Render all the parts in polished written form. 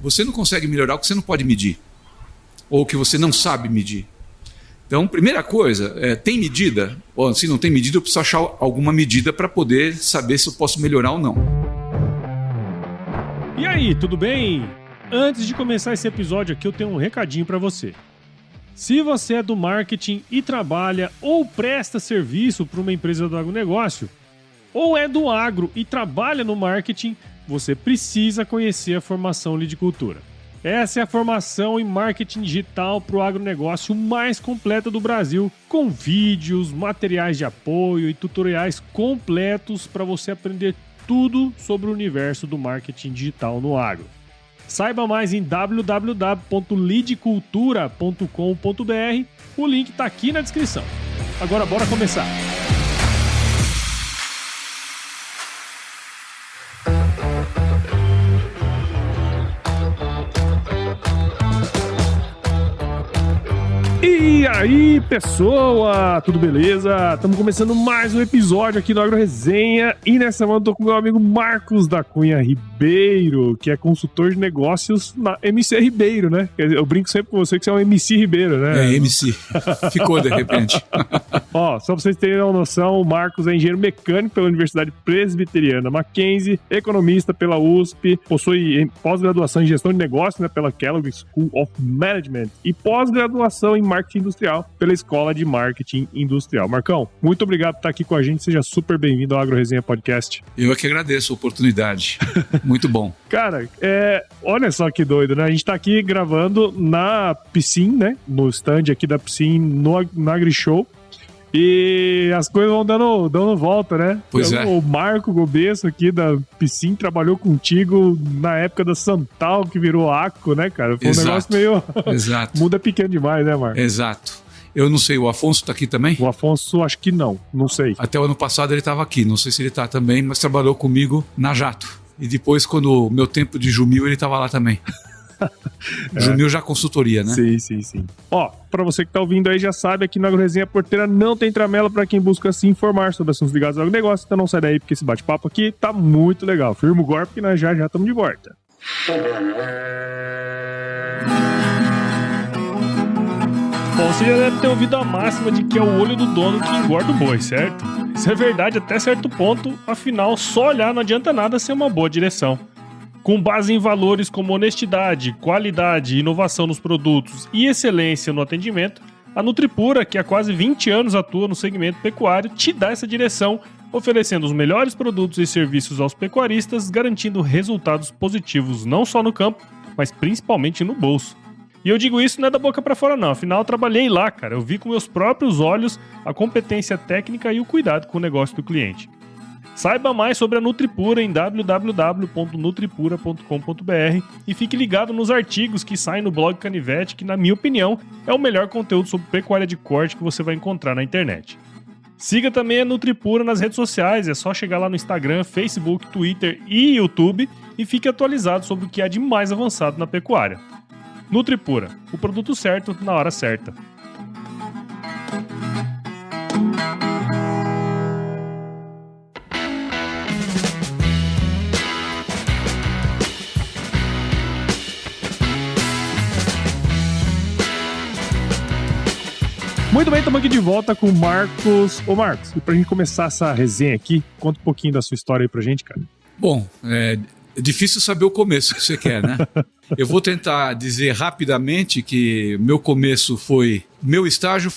Você não consegue melhorar o que você não pode medir, ou o que você não sabe medir. Então, primeira coisa, tem medida? Ou se não tem medida, eu preciso achar alguma medida para poder saber se eu posso melhorar ou não. E aí, tudo bem? Antes de começar esse episódio aqui, eu tenho um recadinho para você. Se você é do marketing e trabalha ou presta serviço para uma empresa do agronegócio, ou é do agro e trabalha no marketing, você precisa conhecer a formação Lidicultura. Essa é a formação em marketing digital para o agronegócio mais completa do Brasil, com vídeos, materiais de apoio e tutoriais completos para você aprender tudo sobre o universo do marketing digital no agro. Saiba mais em www.lidicultura.com.br, o link está aqui na descrição. Agora bora começar! E aí, pessoa, tudo beleza? Estamos começando mais um episódio aqui do Agro Resenha e nessa semana eu tô com meu amigo Marcos da Cunha Ribeiro, que é consultor de negócios na MC Ribeiro, né? Eu brinco sempre com você que você é um MC Ribeiro, né? É, MC. Ficou de repente. Ó, só pra vocês terem uma noção, o Marcos é engenheiro mecânico pela Universidade Presbiteriana Mackenzie, economista pela USP, possui pós-graduação em gestão de negócios, né, pela Kellogg School of Management e pós-graduação em marketing industrial pela Escola de Marketing Industrial. Marcão, muito obrigado por estar aqui com a gente, seja super bem-vindo ao Agro Resenha Podcast. Eu é que agradeço a oportunidade. Muito bom. Cara, olha só que doido, né? A gente tá aqui gravando na Piscin, né? No stand aqui da Piscin, na AgriShow. E as coisas vão dando volta, né? Pois então, é. O Marco Gobesso aqui da Piscin trabalhou contigo na época da Santal, que virou ACO, né, cara? Foi Exato. Um negócio meio... Exato. Muda pequeno demais, né, Marco? Exato. Eu não sei, o Afonso tá aqui também? O Afonso, acho que não sei. Até o ano passado ele estava aqui, não sei se ele tá também, mas trabalhou comigo na Jato. E depois, quando o meu tempo de Jumil, ele estava lá também. Jumil já consultoria, né? Sim. Ó, pra você que tá ouvindo aí, já sabe, aqui no Agro Resenha Porteira não tem tramela pra quem busca se informar sobre assuntos ligados ao negócio, então não sai daí, porque esse bate-papo aqui tá muito legal. Firma o golpe, que nós já estamos de volta. Bom, você já deve ter ouvido a máxima de que é o olho do dono que engorda o boi, certo? Isso é verdade até certo ponto, afinal, só olhar não adianta nada ser uma boa direção. Com base em valores como honestidade, qualidade, inovação nos produtos e excelência no atendimento, a Nutripura, que há quase 20 anos atua no segmento pecuário, te dá essa direção, oferecendo os melhores produtos e serviços aos pecuaristas, garantindo resultados positivos não só no campo, mas principalmente no bolso. E eu digo isso não é da boca pra fora não, afinal eu trabalhei lá, cara, eu vi com meus próprios olhos a competência técnica e o cuidado com o negócio do cliente. Saiba mais sobre a Nutripura em www.nutripura.com.br e fique ligado nos artigos que saem no blog Canivete, que na minha opinião é o melhor conteúdo sobre pecuária de corte que você vai encontrar na internet. Siga também a Nutripura nas redes sociais, é só chegar lá no Instagram, Facebook, Twitter e YouTube e fique atualizado sobre o que há de mais avançado na pecuária. Nutripura, o produto certo na hora certa. Muito bem, estamos aqui de volta com o Marcos. Ô Marcos, e pra gente começar essa resenha aqui, conta um pouquinho da sua história aí pra gente, cara. Bom, é difícil saber o começo que você quer, né? Eu vou tentar dizer rapidamente que meu começo foi... Meu estágio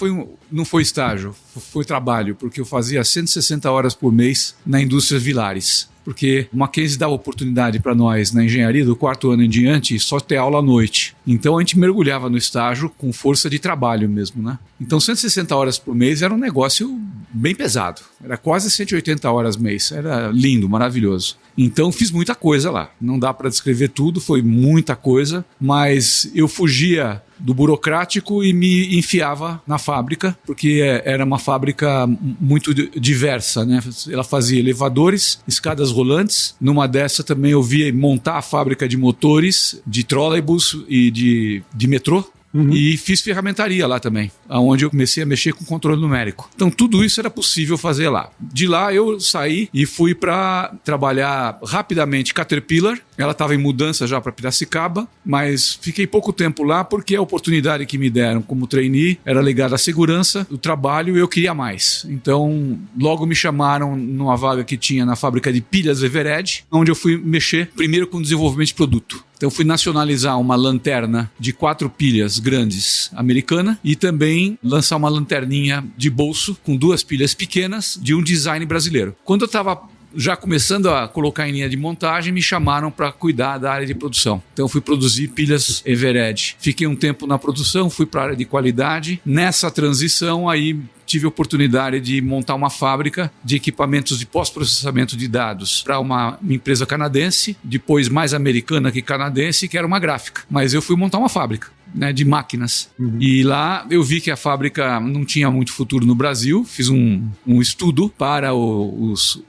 não foi estágio, foi trabalho, porque eu fazia 160 horas por mês na indústria Vilares. Porque o Mackenzie dava oportunidade para nós na engenharia do quarto ano em diante só ter aula à noite. Então a gente mergulhava no estágio com força de trabalho mesmo, né? Então 160 horas por mês era um negócio bem pesado. Era quase 180 horas mês. Era lindo, maravilhoso. Então fiz muita coisa lá. Não dá para descrever tudo, foi muita coisa. Mas eu fugia do burocrático e me enfiava na fábrica, porque era uma fábrica muito diversa, né? Ela fazia elevadores, escadas rolantes. Numa dessa também eu via montar a fábrica de motores, de trolleybus e de metrô. e fiz ferramentaria lá também, onde eu comecei a mexer com controle numérico. Então tudo isso era possível fazer lá. De lá eu saí e fui para trabalhar rapidamente Caterpillar. Ela estava em mudança já para Piracicaba, mas fiquei pouco tempo lá porque a oportunidade que me deram como trainee era ligada à segurança do trabalho e eu queria mais. Então logo me chamaram numa vaga que tinha na fábrica de pilhas Eveready, onde eu fui mexer primeiro com desenvolvimento de produto. Então fui nacionalizar uma lanterna de 4 pilhas grandes americana e também lançar uma lanterninha de bolso com 2 pilhas pequenas de um design brasileiro. Quando eu estava já começando a colocar em linha de montagem, me chamaram para cuidar da área de produção. Então eu fui produzir pilhas Eveready. Fiquei um tempo na produção, fui para a área de qualidade. Nessa transição aí tive a oportunidade de montar uma fábrica de equipamentos de pós-processamento de dados para uma empresa canadense, depois mais americana que canadense, que era uma gráfica. Mas eu fui montar uma fábrica, né, de máquinas. E lá eu vi que a fábrica não tinha muito futuro no Brasil. Fiz um estudo para os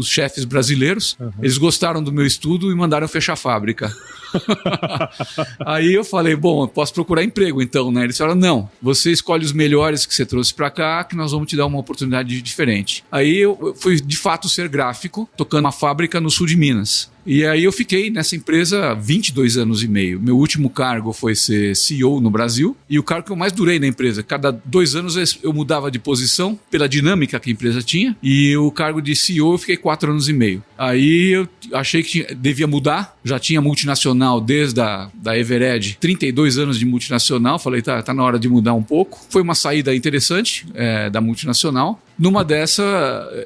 chefes brasileiros. Eles gostaram do meu estudo e mandaram fechar a fábrica. Aí eu falei, bom, eu posso procurar emprego então, né? Eles falaram, não, você escolhe os melhores que você trouxe para cá, que nós vamos te dar uma oportunidade diferente. Aí eu fui de fato ser gráfico, tocando uma fábrica no sul de Minas. E aí eu fiquei nessa empresa 22 anos e meio. Meu último cargo foi ser CEO no Brasil e o cargo que eu mais durei na empresa. Cada 2 anos eu mudava de posição pela dinâmica que a empresa tinha e o cargo de CEO eu fiquei 4 anos e meio. Aí eu achei que devia mudar, já tinha multinacional desde da Eveready, 32 anos de multinacional, falei, tá na hora de mudar um pouco. Foi uma saída interessante da multinacional. Numa dessa,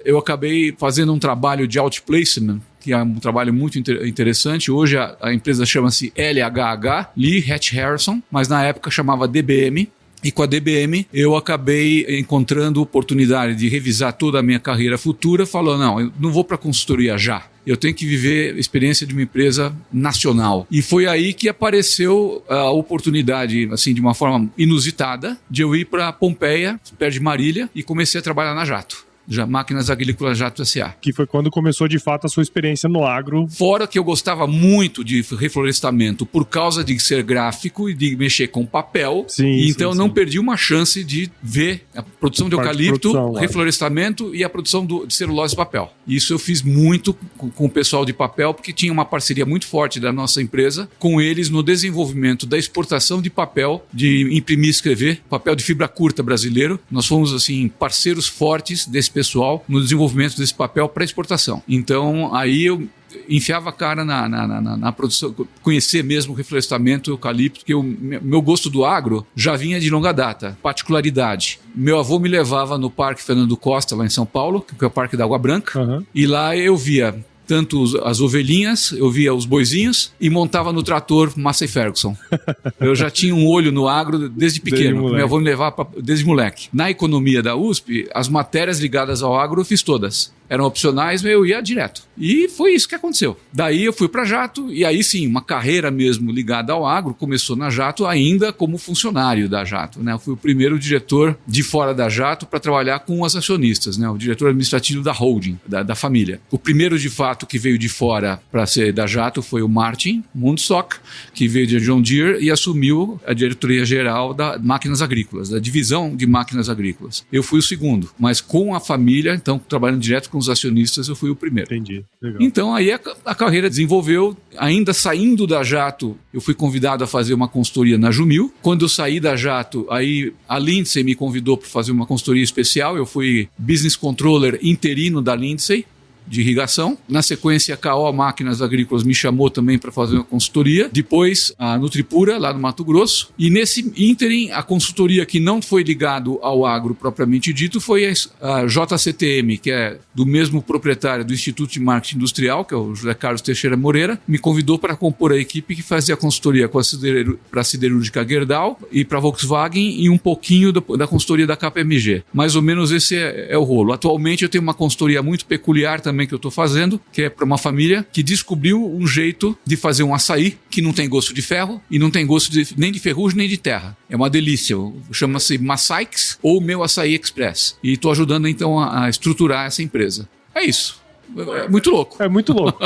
eu acabei fazendo um trabalho de outplacement, que é um trabalho muito interessante. Hoje a empresa chama-se LHH, Lee Hatch Harrison, mas na época chamava DBM. E com a DBM eu acabei encontrando oportunidade de revisar toda a minha carreira futura, falando, não, eu não vou para consultoria já. Eu tenho que viver a experiência de uma empresa nacional. E foi aí que apareceu a oportunidade, assim, de uma forma inusitada, de eu ir para Pompeia, perto de Marília, e comecei a trabalhar na Jato. Máquinas Agrícolas Jato S.A. Que foi quando começou de fato a sua experiência no agro. Fora que eu gostava muito de reflorestamento por causa de ser gráfico e de mexer com papel. Então eu não perdi uma chance de ver a produção de eucalipto, reflorestamento e a produção de celulose e papel. Isso eu fiz muito com o pessoal de papel, porque tinha uma parceria muito forte da nossa empresa com eles no desenvolvimento da exportação de papel, de imprimir e escrever, papel de fibra curta brasileiro. Nós fomos assim parceiros fortes desse pessoal no desenvolvimento desse papel para exportação. Então, aí eu enfiava a cara na produção, conhecer mesmo o reflorestamento, o eucalipto, porque meu gosto do agro já vinha de longa data. Particularidade, meu avô me levava no Parque Fernando Costa, lá em São Paulo, que é o Parque da Água Branca, e lá eu via tanto as ovelhinhas, eu via os boizinhos e montava no trator Massey Ferguson. Eu já tinha um olho no agro desde pequeno. Meu avô me levava desde moleque. Na economia da USP, as matérias ligadas ao agro eu fiz todas. Eram opcionais, mas eu ia direto. E foi isso que aconteceu. Daí eu fui para Jato e aí sim, uma carreira mesmo ligada ao agro começou na Jato ainda como funcionário da Jato, né? Eu fui o primeiro diretor de fora da Jato para trabalhar com os acionistas, né? O diretor administrativo da holding, da família. O primeiro de fato que veio de fora para ser da Jato foi o Martin Mundstock, que veio de John Deere e assumiu a diretoria geral da Máquinas Agrícolas, da divisão de Máquinas Agrícolas. Eu fui o segundo, mas com a família, então trabalhando direto com os acionistas, eu fui o primeiro. Entendi. Legal. Então aí a carreira desenvolveu, ainda saindo da Jato, eu fui convidado a fazer uma consultoria na Jumil. Quando eu saí da Jato, aí a Lindsay me convidou para fazer uma consultoria especial, eu fui Business Controller interino da Lindsay, de irrigação. Na sequência, a KO Máquinas Agrícolas me chamou também para fazer uma consultoria. Depois, a Nutripura, lá no Mato Grosso. E nesse ínterim, a consultoria que não foi ligado ao agro propriamente dito foi a JCTM, que é do mesmo proprietário do Instituto de Marketing Industrial, que é o José Carlos Teixeira Moreira, me convidou para compor a equipe que fazia a consultoria para a siderúrgica Gerdau e para a Volkswagen e um pouquinho da consultoria da KPMG. Mais ou menos esse é o rolo. Atualmente, eu tenho uma consultoria muito peculiar também que eu estou fazendo, que é para uma família que descobriu um jeito de fazer um açaí que não tem gosto de ferro e não tem gosto nem de ferrugem nem de terra. É uma delícia. Chama-se Massaix ou Meu Açaí Express. E estou ajudando então a estruturar essa empresa. É isso. É muito louco. É muito louco.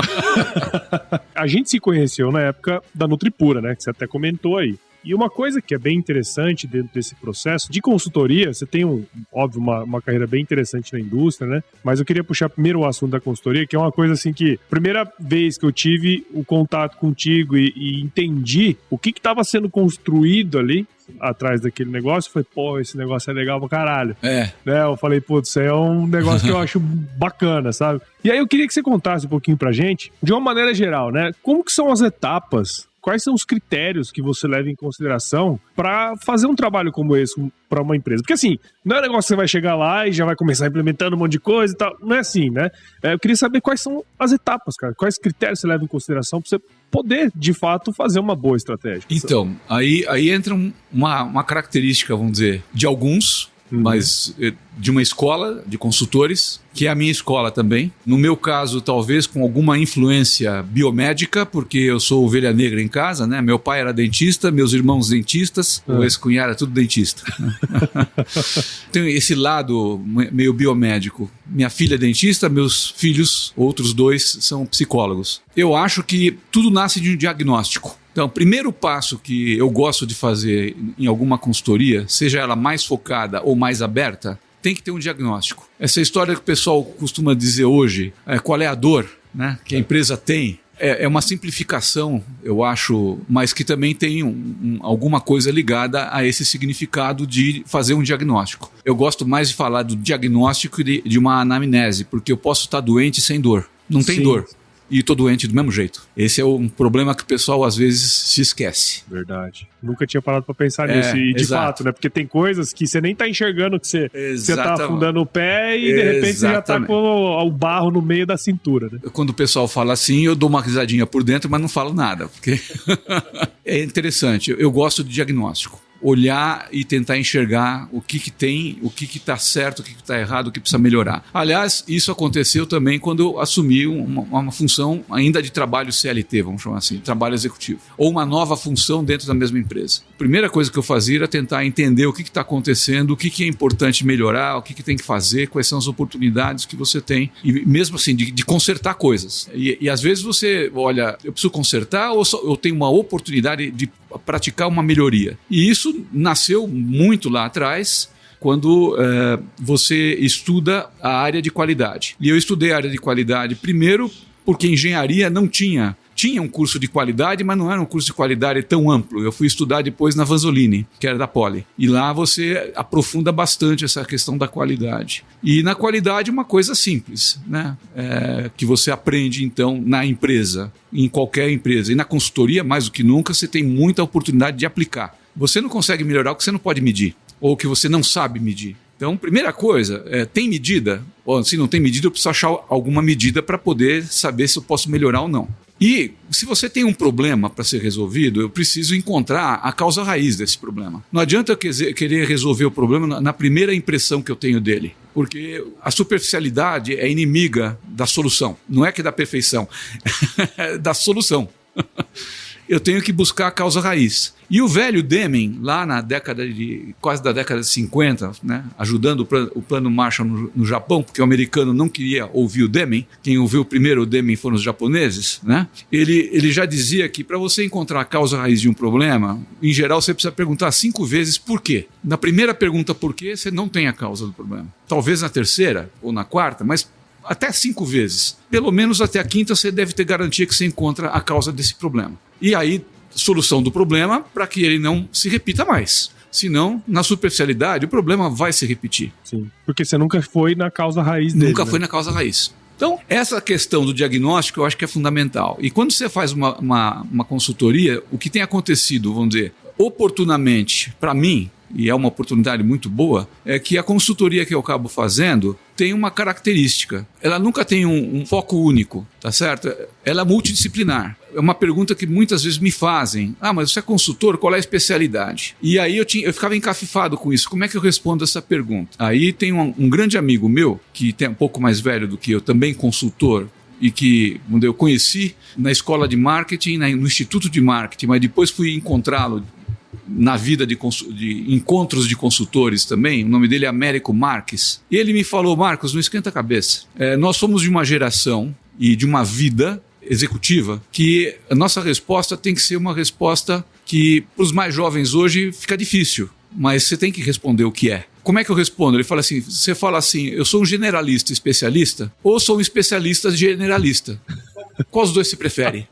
A gente se conheceu na época da Nutripura, né? Que você até comentou aí. E uma coisa que é bem interessante dentro desse processo de consultoria, você tem, óbvio, uma carreira bem interessante na indústria, né? Mas eu queria puxar primeiro o assunto da consultoria, que é uma coisa assim que, primeira vez que eu tive o contato contigo e entendi o que estava sendo construído ali atrás daquele negócio, foi, pô, esse negócio é legal pra caralho. Né? Eu falei, pô, isso aí é um negócio que eu acho bacana, sabe? E aí eu queria que você contasse um pouquinho pra gente, de uma maneira geral, né? Como que são as etapas? Quais são os critérios que você leva em consideração para fazer um trabalho como esse para uma empresa? Porque assim, não é um negócio que você vai chegar lá e já vai começar implementando um monte de coisa e tal. Não é assim, né? Eu queria saber quais são as etapas, cara. Quais critérios você leva em consideração para você poder, de fato, fazer uma boa estratégia. Então, aí entra uma característica, vamos dizer, de alguns, mas de uma escola de consultores, que é a minha escola também. No meu caso, talvez com alguma influência biomédica, porque eu sou ovelha negra em casa, né? Meu pai era dentista, meus irmãos dentistas, o ex-cunhado era tudo dentista. Tem esse lado meio biomédico. Minha filha é dentista, meus filhos, outros 2, são psicólogos. Eu acho que tudo nasce de um diagnóstico. Então, o primeiro passo que eu gosto de fazer em alguma consultoria, seja ela mais focada ou mais aberta, tem que ter um diagnóstico. Essa história que o pessoal costuma dizer hoje, qual é a dor, né, que a empresa tem, é uma simplificação, eu acho, mas que também tem alguma coisa ligada a esse significado de fazer um diagnóstico. Eu gosto mais de falar do diagnóstico de uma anamnese, porque eu posso estar doente sem dor. Não tem dor. E estou doente do mesmo jeito. Esse é um problema que o pessoal às vezes se esquece. Verdade. Nunca tinha parado para pensar nisso. E de fato, né? Porque tem coisas que você nem tá enxergando que você tá afundando o pé e de repente você já tá com o barro no meio da cintura, né? Quando o pessoal fala assim, eu dou uma risadinha por dentro, mas não falo nada. Porque é interessante. Eu gosto de diagnóstico. Olhar e tentar enxergar o que tem, o que está certo, o que está errado, o que precisa melhorar. Aliás, isso aconteceu também quando eu assumi uma função ainda de trabalho CLT, vamos chamar assim, trabalho executivo, ou uma nova função dentro da mesma empresa. A primeira coisa que eu fazia era tentar entender o que está acontecendo, o que é importante melhorar, o que tem que fazer, quais são as oportunidades que você tem, e mesmo assim, de consertar coisas. E às vezes você, olha, eu preciso consertar ou eu tenho uma oportunidade de praticar uma melhoria. E isso nasceu muito lá atrás, quando você estuda a área de qualidade. E eu estudei a área de qualidade primeiro porque engenharia não tinha um curso de qualidade, mas não era um curso de qualidade tão amplo. Eu fui estudar depois na Vanzolini, que era da Poli. E lá você aprofunda bastante essa questão da qualidade. E na qualidade uma coisa simples, né? Que você aprende então na empresa, em qualquer empresa. E na consultoria, mais do que nunca, você tem muita oportunidade de aplicar. Você não consegue melhorar o que você não pode medir, ou o que você não sabe medir. Então, primeira coisa, tem medida? Ou, se não tem medida, eu preciso achar alguma medida para poder saber se eu posso melhorar ou não. E se você tem um problema para ser resolvido, eu preciso encontrar a causa raiz desse problema. Não adianta eu querer resolver o problema na primeira impressão que eu tenho dele, porque a superficialidade é inimiga da solução. Não é que da perfeição, é da solução. Eu tenho que buscar a causa raiz. E o velho Deming, lá na quase da década de 50, né, ajudando o plano Marshall no Japão, porque o americano não queria ouvir o Deming, quem ouviu primeiro o Deming foram os japoneses, né? Ele já dizia que para você encontrar a causa raiz de um problema, em geral você precisa perguntar 5 vezes por quê. Na primeira pergunta por quê, você não tem a causa do problema. Talvez na terceira ou na quarta, mas até 5 vezes. Pelo menos até a quinta você deve ter garantia que você encontra a causa desse problema. E aí, solução do problema para que ele não se repita mais. Senão, na superficialidade, o problema vai se repetir. Sim, porque você nunca foi na causa raiz dele. Nunca foi na causa raiz. Então, essa questão do diagnóstico eu acho que é fundamental. E quando você faz uma consultoria, o que tem acontecido, vamos dizer, oportunamente, para mim, e é uma oportunidade muito boa, é que a consultoria que eu acabo fazendo tem uma característica. Ela nunca tem um foco único, tá certo? Ela é multidisciplinar. É uma pergunta que muitas vezes me fazem. Mas você é consultor, qual é a especialidade? E aí eu ficava encafifado com isso. Como é que eu respondo essa pergunta? Aí tem um grande amigo meu, que tem um pouco mais velho do que eu, também consultor, e que eu conheci na escola de marketing, no Instituto de Marketing, mas depois fui encontrá-lo na vida de encontros de consultores também. O nome dele é Américo Marques. E ele me falou: Marcos, não esquenta a cabeça. Nós somos de uma geração e de uma vida executiva que a nossa resposta tem que ser uma resposta que para os mais jovens hoje fica difícil, mas você tem que responder o que é. Como é que eu respondo? Ele fala assim, você fala assim, eu sou um generalista especialista ou sou um especialista generalista? Qual dos dois você prefere?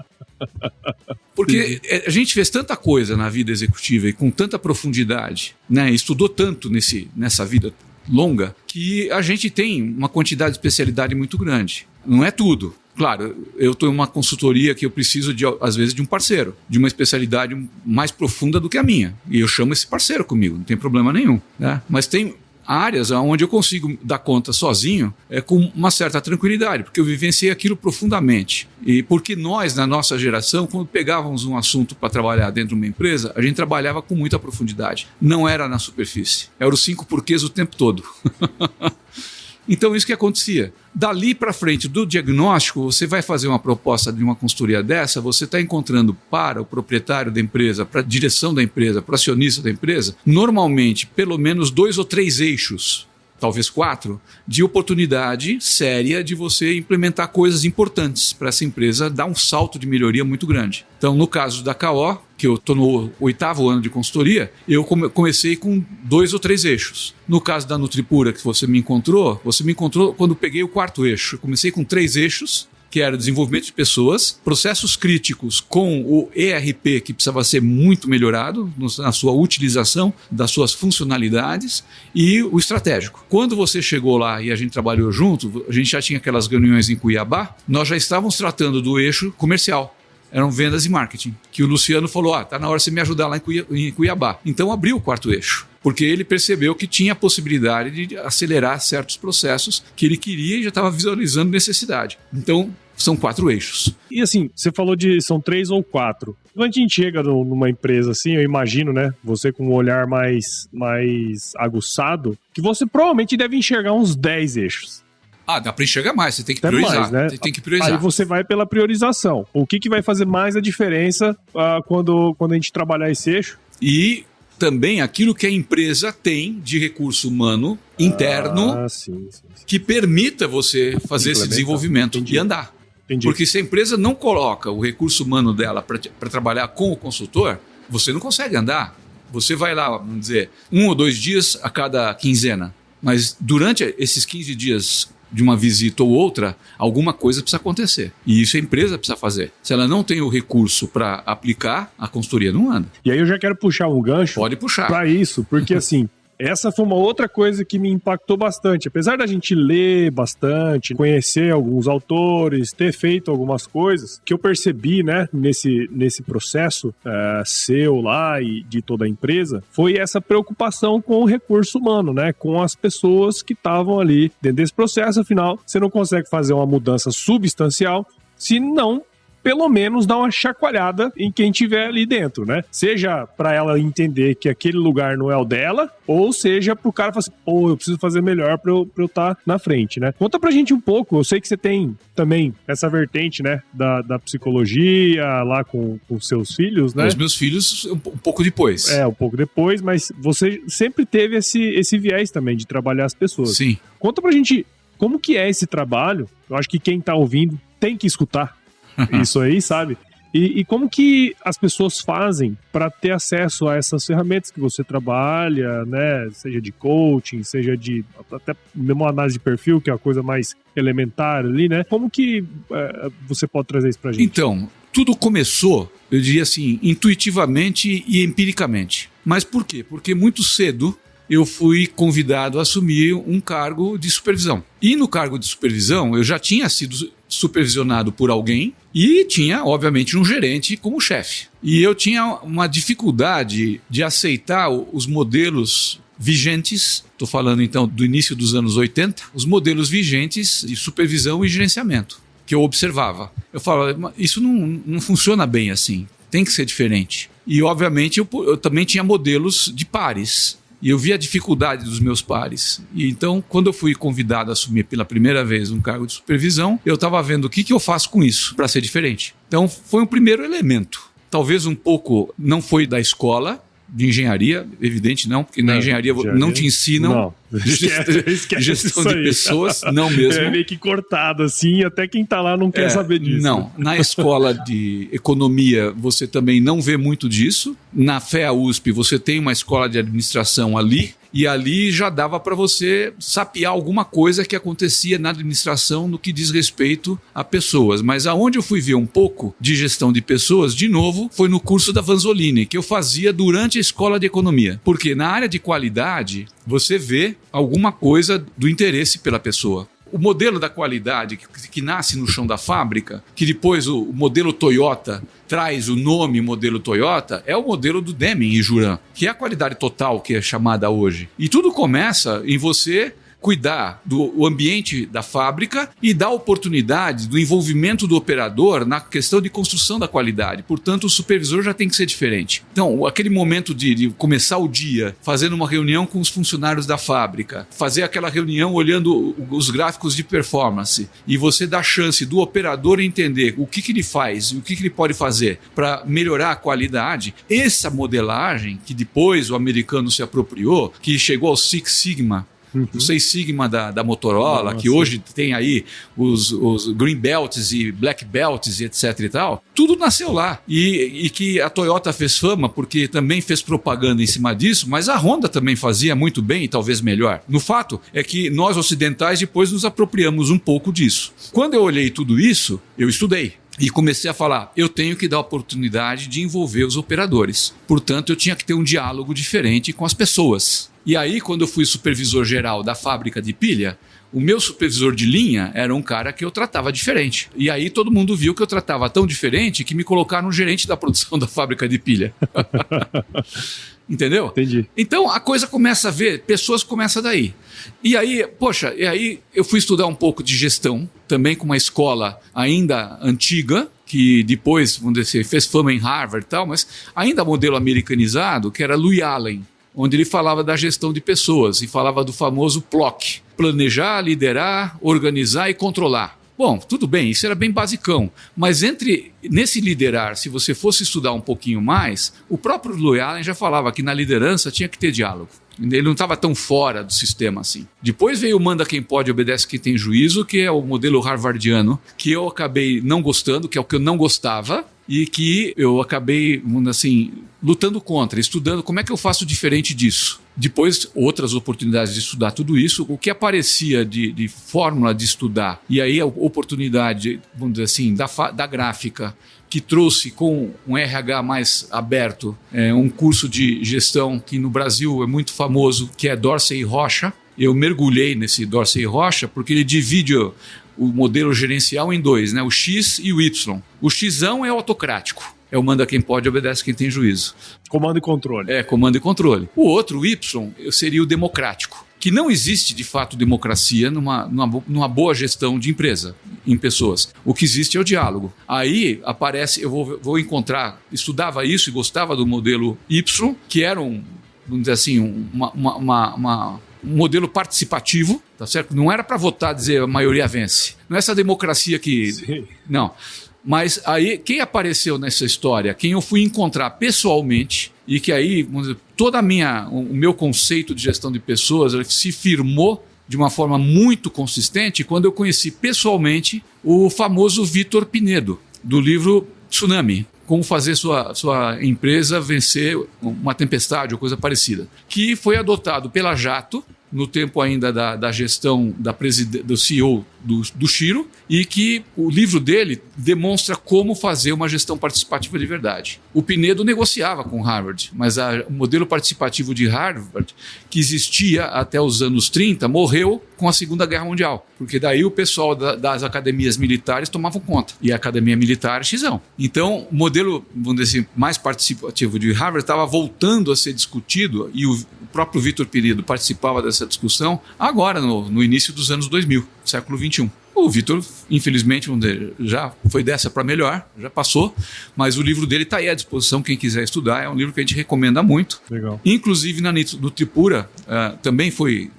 Porque a gente fez tanta coisa na vida executiva e com tanta profundidade, né? Estudou tanto nessa vida longa, que a gente tem uma quantidade de especialidade muito grande. Não é tudo. Claro, eu estou em uma consultoria que eu preciso, às vezes, de um parceiro, de uma especialidade mais profunda do que a minha. E eu chamo esse parceiro comigo, não tem problema nenhum. Né? Mas tem áreas onde eu consigo dar conta sozinho com uma certa tranquilidade, porque eu vivenciei aquilo profundamente. E porque nós, na nossa geração, quando pegávamos um assunto para trabalhar dentro de uma empresa, a gente trabalhava com muita profundidade. Não era na superfície. Era os 5 porquês o tempo todo. Então, isso que acontecia. Dali para frente do diagnóstico, você vai fazer uma proposta de uma consultoria dessa, você está encontrando para o proprietário da empresa, para a direção da empresa, para o acionista da empresa, normalmente pelo menos 2 ou 3 eixos, talvez 4, de oportunidade séria de você implementar coisas importantes para essa empresa dar um salto de melhoria muito grande. Então, no caso da KO, que eu estou no 8º ano de consultoria, eu comecei com 2 ou 3 eixos. No caso da Nutripura, que você me encontrou quando eu peguei o 4º eixo. Eu comecei com 3 eixos, que era desenvolvimento de pessoas, processos críticos com o ERP, que precisava ser muito melhorado na sua utilização, das suas funcionalidades, e o estratégico. Quando você chegou lá e a gente trabalhou junto, a gente já tinha aquelas reuniões em Cuiabá, nós já estávamos tratando do eixo comercial. Eram vendas e marketing, que o Luciano falou, tá na hora de você me ajudar lá em Cuiabá. Então abriu o 4º eixo, porque ele percebeu que tinha a possibilidade de acelerar certos processos que ele queria e já estava visualizando necessidade. Então, são 4 eixos. E assim, você falou são 3 ou 4. Quando a gente chega numa empresa assim, eu imagino, né, você com um olhar mais aguçado, que você provavelmente deve enxergar uns 10 eixos. Dá para enxergar mais, você tem que priorizar. Mais, né? Tem que priorizar. Aí você vai pela priorização. O que vai fazer mais a diferença quando a gente trabalhar esse eixo? E também aquilo que a empresa tem de recurso humano interno sim. que permita você fazer esse desenvolvimento e andar. Entendi. Porque se a empresa não coloca o recurso humano dela para trabalhar com o consultor, você não consegue andar. Você vai lá, vamos dizer, 1 ou 2 dias a cada quinzena. Mas durante esses 15 dias de uma visita ou outra, alguma coisa precisa acontecer. E isso a empresa precisa fazer. Se ela não tem o recurso para aplicar, a consultoria não anda. E aí eu já quero puxar um gancho. Pode puxar. Para isso, porque assim, essa foi uma outra coisa que me impactou bastante. Apesar da gente ler bastante, conhecer alguns autores, ter feito algumas coisas, que eu percebi, né, nesse processo seu lá e de toda a empresa, foi essa preocupação com o recurso humano, né, com as pessoas que estavam ali dentro desse processo. Afinal, você não consegue fazer uma mudança substancial se não pelo menos dar uma chacoalhada em quem tiver ali dentro, né? Seja para ela entender que aquele lugar não é o dela, ou seja pro cara falar assim, eu preciso fazer melhor pra eu estar na frente, né? Conta pra gente um pouco, eu sei que você tem também essa vertente, né, da psicologia lá com seus filhos, né? Os meus filhos um pouco depois. Um pouco depois, mas você sempre teve esse viés também de trabalhar as pessoas. Sim. Conta pra gente como que é esse trabalho, eu acho que quem tá ouvindo tem que escutar isso aí, sabe? E como que as pessoas fazem para ter acesso a essas ferramentas que você trabalha, né? Seja de coaching, seja de até mesmo análise de perfil, que é a coisa mais elementar ali, né? Como que você pode trazer isso pra gente? Então, tudo começou, eu diria assim, intuitivamente e empiricamente. Mas por quê? Porque muito cedo eu fui convidado a assumir um cargo de supervisão. E no cargo de supervisão, eu já tinha sido supervisionado por alguém e tinha, obviamente, um gerente como chefe. E eu tinha uma dificuldade de aceitar os modelos vigentes, estou falando então do início dos anos 80, os modelos vigentes de supervisão e gerenciamento, que eu observava. Eu falava, isso não funciona bem assim, tem que ser diferente. E, obviamente, eu também tinha modelos de pares. E eu vi a dificuldade dos meus pares. E então, quando eu fui convidado a assumir pela primeira vez um cargo de supervisão, eu estava vendo o que eu faço com isso para ser diferente. Então, foi um primeiro elemento. Talvez um pouco não foi da escola, de engenharia, evidente não, porque na engenharia não te ensinam gestão de pessoas, não mesmo. É meio que cortado assim, até quem tá lá não quer saber disso. Não, na escola de economia você também não vê muito disso. Na FEA USP você tem uma escola de administração ali, e ali já dava para você sapear alguma coisa que acontecia na administração no que diz respeito a pessoas. Mas aonde eu fui ver um pouco de gestão de pessoas, de novo, foi no curso da Vanzolini, que eu fazia durante a escola de economia. Porque na área de qualidade, você vê alguma coisa do interesse pela pessoa. O modelo da qualidade que nasce no chão da fábrica, que depois o modelo Toyota traz o nome modelo Toyota, é o modelo do Deming e Juran, que é a qualidade total que é chamada hoje. E tudo começa em você cuidar do ambiente da fábrica e dar oportunidade do envolvimento do operador na questão de construção da qualidade. Portanto, o supervisor já tem que ser diferente. Então, aquele momento de começar o dia fazendo uma reunião com os funcionários da fábrica, fazer aquela reunião olhando os gráficos de performance e você dá chance do operador entender o que ele faz e o que ele pode fazer para melhorar a qualidade, essa modelagem que depois o americano se apropriou, que chegou ao Six Sigma, o Seis Sigma da Motorola, que hoje tem aí os Green Belts e Black Belts e etc e tal, tudo nasceu lá. E que a Toyota fez fama porque também fez propaganda em cima disso, mas a Honda também fazia muito bem e talvez melhor. No fato é que nós ocidentais depois nos apropriamos um pouco disso. Quando eu olhei tudo isso, eu estudei. E comecei a falar, eu tenho que dar a oportunidade de envolver os operadores. Portanto, eu tinha que ter um diálogo diferente com as pessoas. E aí, quando eu fui supervisor geral da fábrica de pilha, o meu supervisor de linha era um cara que eu tratava diferente. E aí todo mundo viu que eu tratava tão diferente que me colocaram gerente da produção da fábrica de pilha. Entendeu? Entendi. Então a coisa começa a ver, pessoas começam daí. E aí, eu fui estudar um pouco de gestão, também com uma escola ainda antiga, que depois, vamos dizer, fez fama em Harvard e tal, mas ainda modelo americanizado, que era Louis Allen, onde ele falava da gestão de pessoas e falava do famoso PLOC: planejar, liderar, organizar e controlar. Bom, tudo bem, isso era bem basicão, mas nesse liderar, se você fosse estudar um pouquinho mais, o próprio Louis Allen já falava que na liderança tinha que ter diálogo. Ele não estava tão fora do sistema assim. Depois veio o manda quem pode, obedece quem tem juízo, que é o modelo harvardiano, que eu acabei não gostando, que é o que eu não gostava, e que eu acabei, assim, lutando contra, estudando como é que eu faço diferente disso. Depois, outras oportunidades de estudar tudo isso, o que aparecia de fórmula de estudar, e aí a oportunidade, vamos dizer assim, da gráfica, que trouxe com um RH mais aberto, um curso de gestão que no Brasil é muito famoso, que é Dorsey e Rocha. Eu mergulhei nesse Dorsey e Rocha porque ele divide o modelo gerencial em dois, né? O X e o Y. O Xão é autocrático. É o manda quem pode, obedece quem tem juízo. Comando e controle. É, comando e controle. O outro, o Y, seria o democrático. Que não existe, de fato, democracia numa boa gestão de empresa, em pessoas. O que existe é o diálogo. Aí aparece, eu vou encontrar, estudava isso e gostava do modelo Y, que era vamos dizer assim, um modelo participativo, tá certo? Não era para votar, dizer a maioria vence. Não é essa democracia que... Sim. Não. Mas aí, quem apareceu nessa história, quem eu fui encontrar pessoalmente, e que aí, vamos dizer, o meu conceito de gestão de pessoas se firmou de uma forma muito consistente quando eu conheci pessoalmente o famoso Vitor Pinedo, do livro Tsunami: Como Fazer Sua Empresa Vencer uma Tempestade ou coisa parecida, que foi adotado pela Jato, no tempo ainda da gestão do CEO do Shiro, e que o livro dele demonstra como fazer uma gestão participativa de verdade. O Pinedo negociava com Harvard, mas o modelo participativo de Harvard, que existia até os anos 30, morreu com a Segunda Guerra Mundial, porque daí o pessoal das academias militares tomavam conta, e a academia militar Xão. Então, o modelo, vamos dizer assim, mais participativo de Harvard estava voltando a ser discutido, e o próprio Vitor Pinedo participava dessa discussão agora, no início dos anos 2000, século XXI. O Vitor, infelizmente, já foi dessa para melhor, já passou, mas o livro dele está aí à disposição, quem quiser estudar, é um livro que a gente recomenda muito. Legal. Inclusive na Nutripura também foi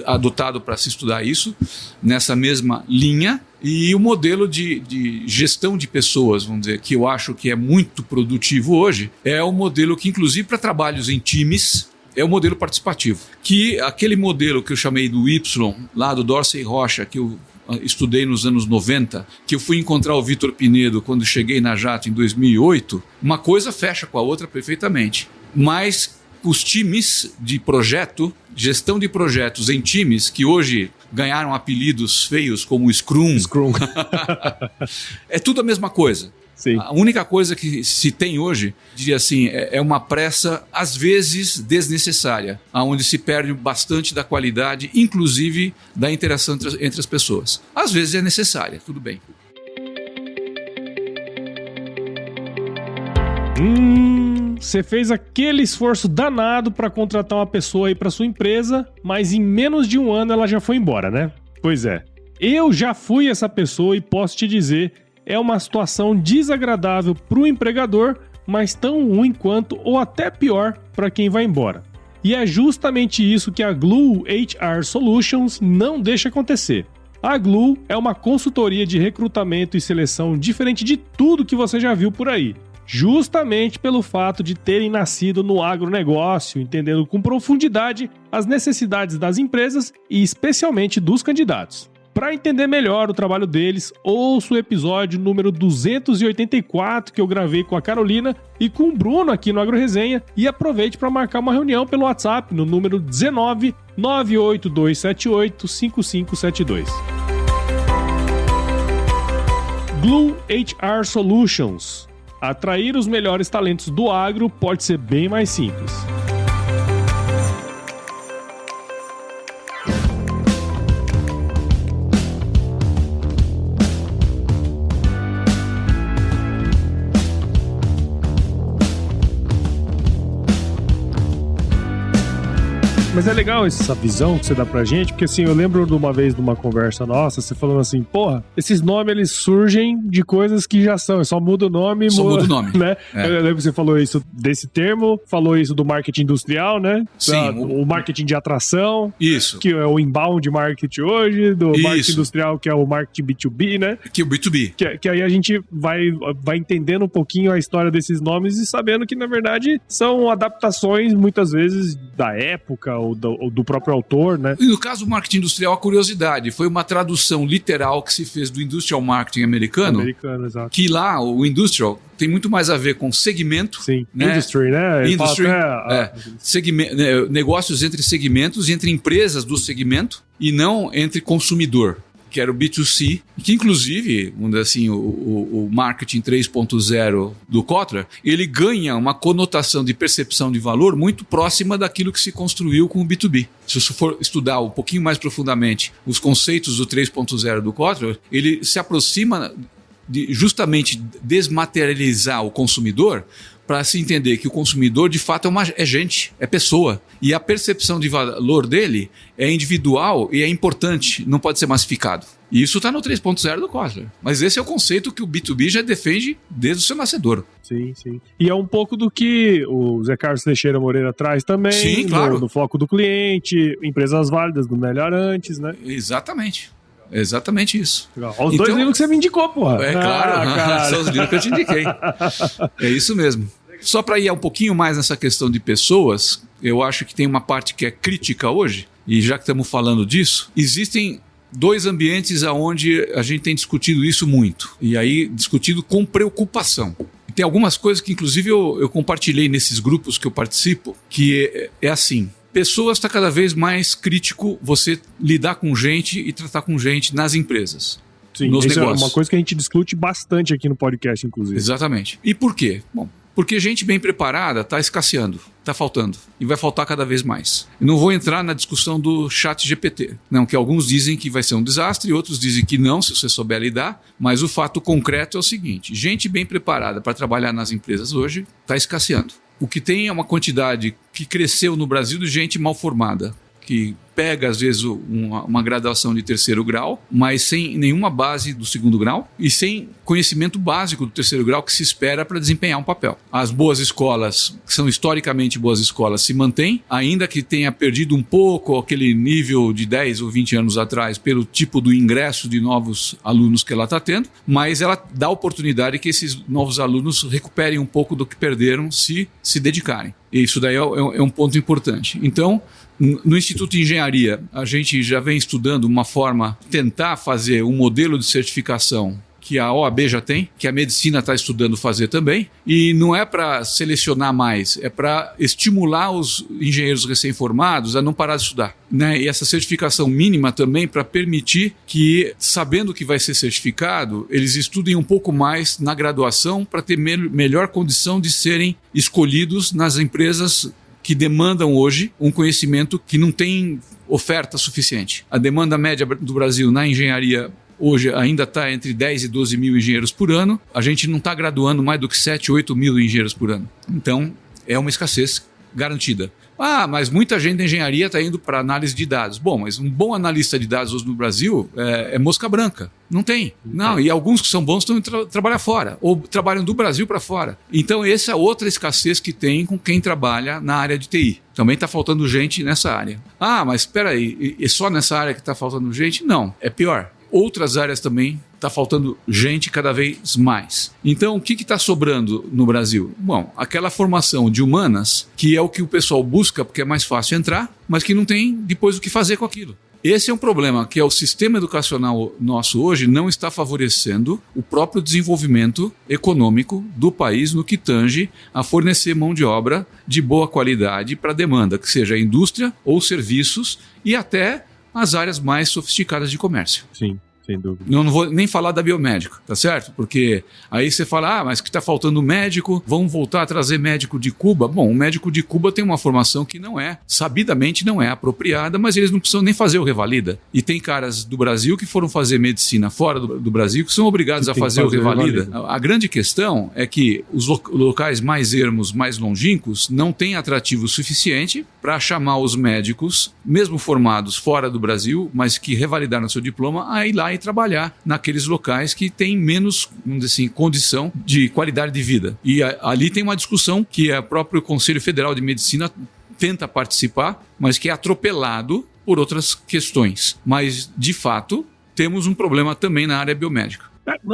adotado para se estudar isso, nessa mesma linha, E o modelo de gestão de pessoas, vamos dizer, que eu acho que é muito produtivo hoje, é o modelo que, inclusive para trabalhos em times, é o modelo participativo. Que aquele modelo que eu chamei do Y, lá do Dorsey Rocha, que eu estudei nos anos 90, que eu fui encontrar o Vitor Pinedo quando cheguei na Jato em 2008, uma coisa fecha com a outra perfeitamente. Mas os times de projeto, gestão de projetos em times, que hoje ganharam apelidos feios como Scrum. É tudo a mesma coisa. Sim. A única coisa que se tem hoje, diria assim, é uma pressa, às vezes, desnecessária, onde se perde bastante da qualidade, inclusive da interação entre as pessoas. Às vezes é necessária, tudo bem. Você fez aquele esforço danado para contratar uma pessoa aí para sua empresa, mas em menos de um ano ela já foi embora, né? Pois é. Eu já fui essa pessoa e posso te dizer, é uma situação desagradável para o empregador, mas tão ruim quanto ou até pior para quem vai embora. E é justamente isso que a Glue HR Solutions não deixa acontecer. A Glue é uma consultoria de recrutamento e seleção diferente de tudo que você já viu por aí. Justamente pelo fato de terem nascido no agronegócio, entendendo com profundidade as necessidades das empresas e especialmente dos candidatos. Para entender melhor o trabalho deles, ouça o episódio número 284 que eu gravei com a Carolina e com o Bruno aqui no AgroResenha e aproveite para marcar uma reunião pelo WhatsApp no número 19 98278 5572. Glue HR Solutions. Atrair os melhores talentos do agro pode ser bem mais simples. Mas é legal essa visão que você dá pra gente, porque assim, eu lembro de uma vez de uma conversa nossa, você falando assim, porra, esses nomes eles surgem de coisas que já são, só muda o nome. Só muda o nome. Né? É. Eu lembro que você falou isso desse termo, falou isso do marketing industrial, né? Sim. O marketing de atração. Isso. Que é o inbound marketing hoje, do marketing industrial, que é o marketing B2B, né? Que é o B2B. Que aí a gente vai entendendo um pouquinho a história desses nomes e sabendo que, na verdade, são adaptações, muitas vezes, da época, ou do próprio autor, né? E no caso do marketing industrial, a curiosidade foi uma tradução literal que se fez do industrial marketing americano, exato. Que lá o industrial tem muito mais a ver com segmento. Sim, né? Industry, né? Industry, negócios entre segmentos e entre empresas do segmento e não entre consumidor, que era o B2C, que inclusive, vamos dizer assim, o marketing 3.0 do Kotler, ele ganha uma conotação de percepção de valor muito próxima daquilo que se construiu com o B2B. Se você for estudar um pouquinho mais profundamente os conceitos do 3.0 do Kotler, ele se aproxima de justamente desmaterializar o consumidor para se entender que o consumidor de fato é gente, é pessoa. E a percepção de valor dele é individual e é importante, não pode ser massificado. E isso está no 3.0 do Kotler. Mas esse é o conceito que o B2B já defende desde o seu nascedouro. Sim, sim. E é um pouco do que o Zé Carlos Teixeira Moreira traz também. Sim, claro. Do foco do cliente, empresas válidas, do melhor antes, né? Exatamente. Exatamente isso. Legal. Os dois livros que você me indicou, porra. É claro, são os livros que eu te indiquei. É isso mesmo. Só para ir um pouquinho mais nessa questão de pessoas, eu acho que tem uma parte que é crítica hoje, e já que estamos falando disso, existem dois ambientes onde a gente tem discutido isso muito, e aí discutido com preocupação. Tem algumas coisas que inclusive eu compartilhei nesses grupos que eu participo, que é assim: pessoas está cada vez mais crítico você lidar com gente e tratar com gente nas empresas. Sim, nos isso negócios. É uma coisa que a gente discute bastante aqui no podcast, inclusive. Exatamente. E por quê? Bom, porque gente bem preparada está escasseando, está faltando. E vai faltar cada vez mais. Eu não vou entrar na discussão do chat GPT. Não, que alguns dizem que vai ser um desastre, outros dizem que não, se você souber lidar. Mas o fato concreto é o seguinte: gente bem preparada para trabalhar nas empresas hoje está escasseando. O que tem é uma quantidade que cresceu no Brasil de gente mal formada, que pega, às vezes, uma graduação de terceiro grau, mas sem nenhuma base do segundo grau e sem conhecimento básico do terceiro grau que se espera para desempenhar um papel. As boas escolas, que são historicamente boas escolas, se mantêm, ainda que tenha perdido um pouco aquele nível de 10 ou 20 anos atrás pelo tipo do ingresso de novos alunos que ela está tendo, mas ela dá oportunidade que esses novos alunos recuperem um pouco do que perderam se dedicarem. E isso daí é um ponto importante. Então, no Instituto de Engenharia, a gente já vem estudando uma forma de tentar fazer um modelo de certificação que a OAB já tem, que a medicina está estudando fazer também, e não é para selecionar mais, é para estimular os engenheiros recém-formados a não parar de estudar, né? E essa certificação mínima também para permitir que, sabendo que vai ser certificado, eles estudem um pouco mais na graduação para ter melhor condição de serem escolhidos nas empresas que demandam hoje um conhecimento que não tem oferta suficiente. A demanda média do Brasil na engenharia hoje ainda está entre 10 e 12 mil engenheiros por ano. A gente não está graduando mais do que 7, 8 mil engenheiros por ano. Então, é uma escassez garantida. Mas muita gente da engenharia está indo para análise de dados. Bom, mas um bom analista de dados hoje no Brasil é mosca branca. Não tem. Não, e alguns que são bons estão indo trabalhar fora, ou trabalham do Brasil para fora. Então, essa é outra escassez que tem com quem trabalha na área de TI. Também está faltando gente nessa área. Mas espera aí, é só nessa área que está faltando gente? Não, é pior. Outras áreas também está faltando gente cada vez mais. Então, o que está sobrando no Brasil? Bom, aquela formação de humanas, que é o que o pessoal busca, porque é mais fácil entrar, mas que não tem depois o que fazer com aquilo. Esse é um problema, que é o sistema educacional nosso hoje não está favorecendo o próprio desenvolvimento econômico do país no que tange a fornecer mão de obra de boa qualidade para a demanda, que seja a indústria ou serviços e até as áreas mais sofisticadas de comércio. Sim, sem dúvida. Eu não vou nem falar da biomédica, tá certo? Porque aí você fala, mas que está faltando médico, vamos voltar a trazer médico de Cuba. Bom, o médico de Cuba tem uma formação que sabidamente não é apropriada, mas eles não precisam nem fazer o revalida. E tem caras do Brasil que foram fazer medicina fora do Brasil que são obrigados a fazer o revalida. A grande questão é que os locais mais ermos, mais longínquos, não têm atrativo suficiente para chamar os médicos, mesmo formados fora do Brasil, mas que revalidaram seu diploma, a ir lá e trabalhar naqueles locais que têm menos, vamos dizer assim, condição de qualidade de vida. E ali tem uma discussão que o próprio Conselho Federal de Medicina tenta participar, mas que é atropelado por outras questões. Mas, de fato, temos um problema também na área biomédica.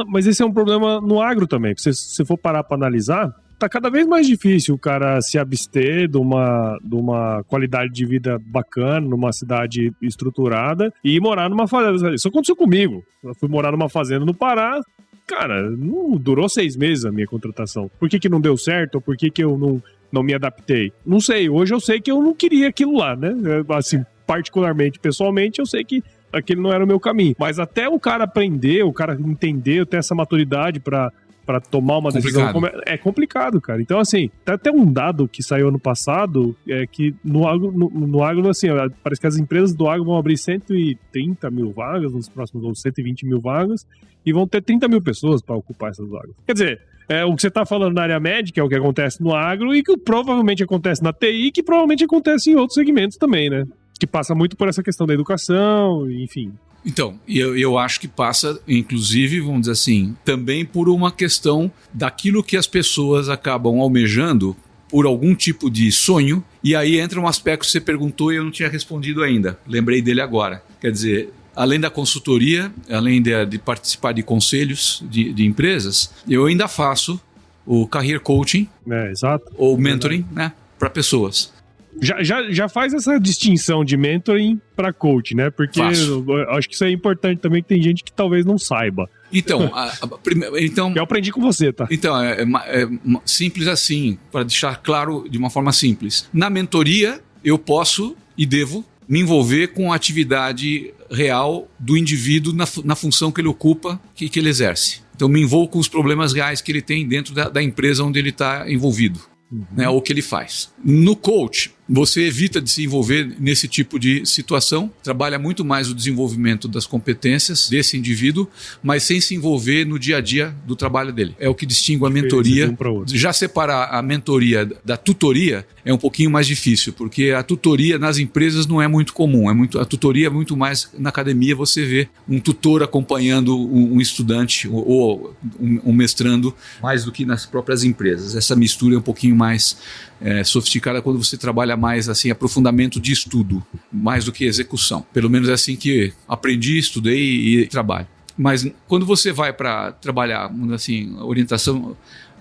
Mas esse é um problema no agro também. Se for parar para analisar, tá cada vez mais difícil o cara se abster de uma qualidade de vida bacana, numa cidade estruturada e morar numa fazenda. Isso aconteceu comigo. Eu fui morar numa fazenda no Pará. Cara, não durou 6 meses a minha contratação. Por que não deu certo? Ou por que eu não me adaptei? Não sei. Hoje eu sei que eu não queria aquilo lá, né? Assim, particularmente, pessoalmente, eu sei que aquele não era o meu caminho. Mas até o cara aprender, o cara entender, ter essa maturidade para tomar uma decisão. É complicado, cara. Então, assim, tem até um dado que saiu ano passado, que no agro, assim, parece que as empresas do agro vão abrir 130 mil vagas nos próximos anos, 120 mil vagas, e vão ter 30 mil pessoas para ocupar essas vagas. Quer dizer, o que você está falando na área médica é o que acontece no agro e que provavelmente acontece na TI e que provavelmente acontece em outros segmentos também, né? Que passa muito por essa questão da educação, enfim. Então, eu acho que passa, inclusive, vamos dizer assim, também por uma questão daquilo que as pessoas acabam almejando por algum tipo de sonho, e aí entra um aspecto que você perguntou e eu não tinha respondido ainda. Lembrei dele agora. Quer dizer, além da consultoria, além de participar de conselhos de empresas, eu ainda faço o career coaching, exato, ou mentoring, né, para pessoas. Já faz essa distinção de mentoring para coach, né? Porque eu acho que isso é importante também, que tem gente que talvez não saiba. Então, eu aprendi com você, tá? Então, é simples assim, para deixar claro de uma forma simples. Na mentoria, eu posso e devo me envolver com a atividade real do indivíduo na função que ele ocupa, que ele exerce. Então, me envolvo com os problemas reais que ele tem dentro da empresa onde ele está envolvido. Né, o que ele faz. No coach, Você evita de se envolver nesse tipo de situação, trabalha muito mais o desenvolvimento das competências desse indivíduo, mas sem se envolver no dia a dia do trabalho dele. É o que distingue a mentoria. Já separar a mentoria da tutoria é um pouquinho mais difícil, porque a tutoria nas empresas não é muito comum. A tutoria é muito mais na academia, você vê um tutor acompanhando um estudante ou um mestrando, mais do que nas próprias empresas. Essa mistura é um pouquinho mais sofisticada quando você trabalha mais assim, aprofundamento de estudo, mais do que execução. Pelo menos é assim que aprendi, estudei e trabalho. Mas quando você vai para trabalhar, assim,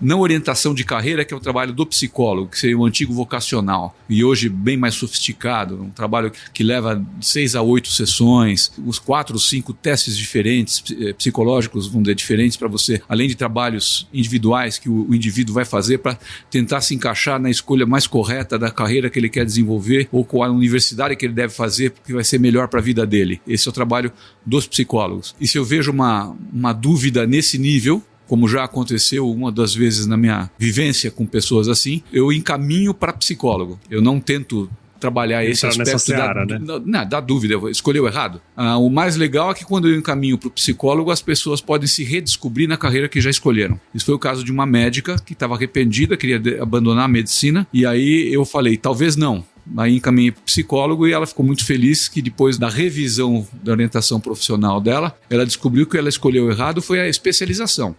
não orientação de carreira, que é o trabalho do psicólogo, que seria o antigo vocacional, e hoje bem mais sofisticado, um trabalho que leva 6 a 8 sessões, os 4 ou 5 testes diferentes, psicológicos, vamos dizer, diferentes para você, além de trabalhos individuais que o indivíduo vai fazer para tentar se encaixar na escolha mais correta da carreira que ele quer desenvolver ou com a universidade que ele deve fazer, porque vai ser melhor para a vida dele. Esse é o trabalho dos psicólogos. E se eu vejo uma dúvida nesse nível, como já aconteceu uma das vezes na minha vivência com pessoas assim, eu encaminho para psicólogo. Eu não tento trabalhar esse aspecto da dúvida, escolheu errado. O mais legal é que quando eu encaminho para o psicólogo, as pessoas podem se redescobrir na carreira que já escolheram. Isso foi o caso de uma médica que estava arrependida, queria abandonar a medicina, e aí eu falei, talvez não. Aí encaminhei para o psicólogo e ela ficou muito feliz que depois da revisão da orientação profissional dela, ela descobriu que ela escolheu errado foi a especialização.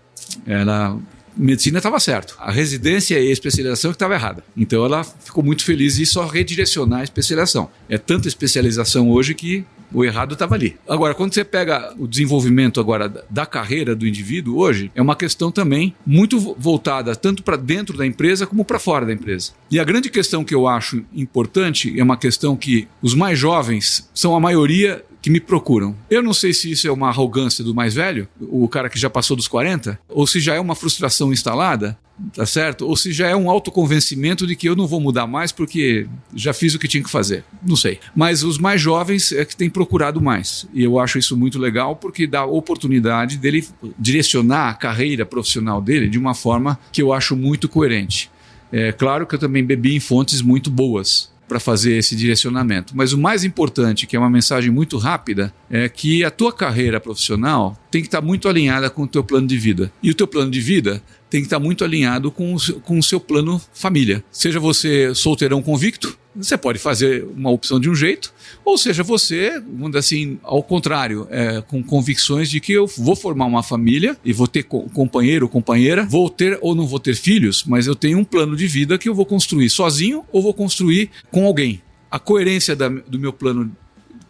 Medicina estava certo, a residência e a especialização que estava errada. Então ela ficou muito feliz em só redirecionar a especialização. É tanta especialização hoje que o errado estava ali. Agora, quando você pega o desenvolvimento agora da carreira do indivíduo hoje, é uma questão também muito voltada tanto para dentro da empresa como para fora da empresa. E a grande questão que eu acho importante é uma questão que os mais jovens são a maioria que me procuram. Eu não sei se isso é uma arrogância do mais velho, o cara que já passou dos 40, ou se já é uma frustração instalada, tá certo? Ou se já é um autoconvencimento de que eu não vou mudar mais porque já fiz o que tinha que fazer. Não sei. Mas os mais jovens é que têm procurado mais. E eu acho isso muito legal porque dá a oportunidade dele direcionar a carreira profissional dele de uma forma que eu acho muito coerente. É claro que eu também bebi em fontes muito boas para fazer esse direcionamento. Mas o mais importante, que é uma mensagem muito rápida, é que a tua carreira profissional tem que estar muito alinhada com o teu plano de vida. E o teu plano de vida tem que estar muito alinhado com o seu plano família. Seja você solteirão convicto, você pode fazer uma opção de um jeito, ou seja você, vamos dizer assim, ao contrário, com convicções de que eu vou formar uma família e vou ter companheiro ou companheira, vou ter ou não vou ter filhos, mas eu tenho um plano de vida que eu vou construir sozinho ou vou construir com alguém. A coerência do meu plano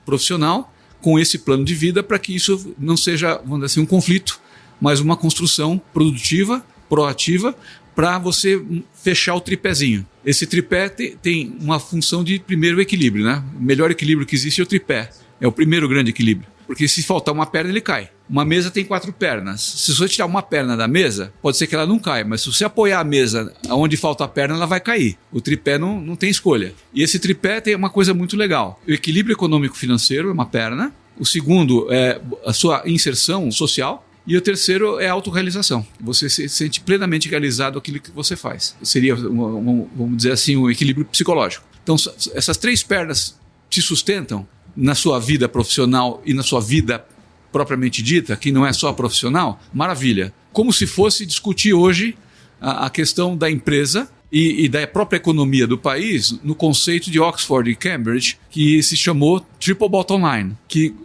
profissional com esse plano de vida para que isso não seja, vamos dizer assim, um conflito, mas uma construção produtiva, proativa, para você fechar o tripézinho. Esse tripé tem uma função de primeiro equilíbrio, né? O melhor equilíbrio que existe é o tripé. É o primeiro grande equilíbrio. Porque se faltar uma perna, ele cai. Uma mesa tem 4 pernas. Se você tirar uma perna da mesa, pode ser que ela não caia, mas se você apoiar a mesa onde falta a perna, ela vai cair. O tripé não tem escolha. E esse tripé tem uma coisa muito legal. O equilíbrio econômico-financeiro é uma perna. O segundo é a sua inserção social. E o terceiro é a autorrealização. Você se sente plenamente realizado aquilo que você faz. Seria, vamos dizer assim, um equilíbrio psicológico. Então, essas 3 pernas te sustentam na sua vida profissional e na sua vida propriamente dita, que não é só profissional, maravilha. Como se fosse discutir hoje a questão da empresa e da própria economia do país no conceito de Oxford e Cambridge, que se chamou Triple Bottom Line.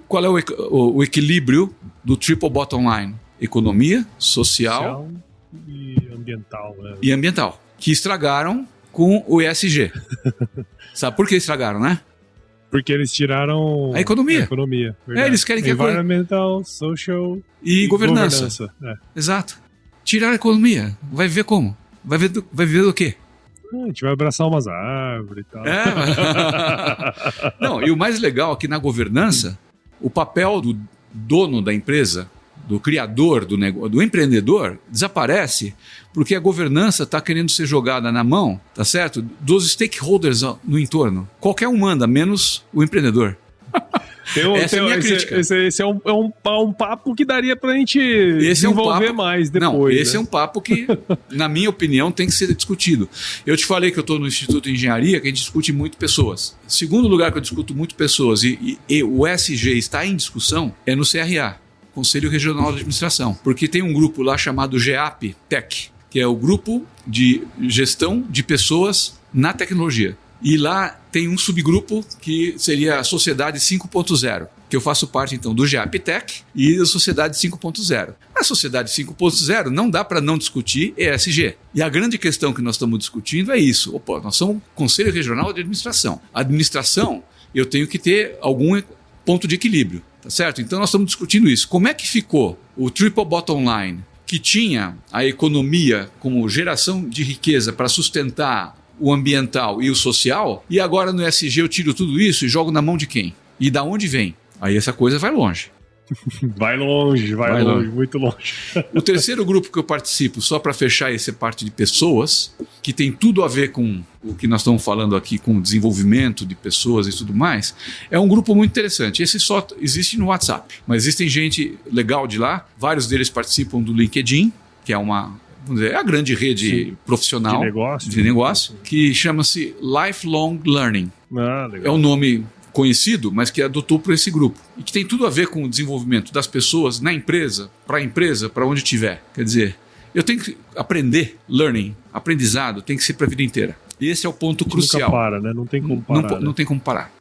Qual é o equilíbrio do Triple Bottom Line? Economia, social e ambiental. Né? E ambiental. Que estragaram com o ESG. Sabe por que estragaram, né? Porque eles tiraram a economia. Eles querem que Environmental, social e governança. Exato. Tiraram a economia. Vai ver como? Vai ver do quê? A gente vai abraçar umas árvores e tal. Não, e o mais legal é que na governança, o papel do dono da empresa, do criador do negócio, do empreendedor, desaparece porque a governança está querendo ser jogada na mão, tá certo? Dos stakeholders no entorno. Qualquer um manda, menos o empreendedor. Essa é a minha crítica. Esse é um papo que daria pra gente desenvolver mais depois. Não, esse é um papo que, na minha opinião, tem que ser discutido. Eu te falei que eu estou no Instituto de Engenharia, que a gente discute muito pessoas. Segundo lugar que eu discuto muito pessoas e o SG está em discussão é no CRA, Conselho Regional de Administração. Porque tem um grupo lá chamado GEAP Tech, que é o Grupo de Gestão de Pessoas na Tecnologia. E lá tem um subgrupo que seria a Sociedade 5.0, que eu faço parte, então, do GEAP Tech e da Sociedade 5.0. A Sociedade 5.0 não dá para não discutir ESG. E a grande questão que nós estamos discutindo é isso. Opa, nós somos Conselho Regional de Administração. A administração, eu tenho que ter algum ponto de equilíbrio, tá certo? Então, nós estamos discutindo isso. Como é que ficou o Triple Bottom Line, que tinha a economia como geração de riqueza para sustentar o ambiental e o social, e agora no ESG eu tiro tudo isso e jogo na mão de quem? E da onde vem? Aí essa coisa vai longe. Vai longe, muito longe. O terceiro grupo que eu participo, só para fechar essa parte de pessoas, que tem tudo a ver com o que nós estamos falando aqui, com o desenvolvimento de pessoas e tudo mais, é um grupo muito interessante. Esse só existe no WhatsApp, mas existem gente legal de lá, vários deles participam do LinkedIn, que é vamos dizer, é a grande rede profissional de negócio que chama-se Lifelong Learning. É um nome conhecido, mas que adotou por esse grupo. E que tem tudo a ver com o desenvolvimento das pessoas na empresa, para onde estiver. Quer dizer, eu tenho que aprender, aprendizado, tem que ser para a vida inteira. E esse é o ponto crucial. Nunca para, né? Não tem como parar. Não tem como parar.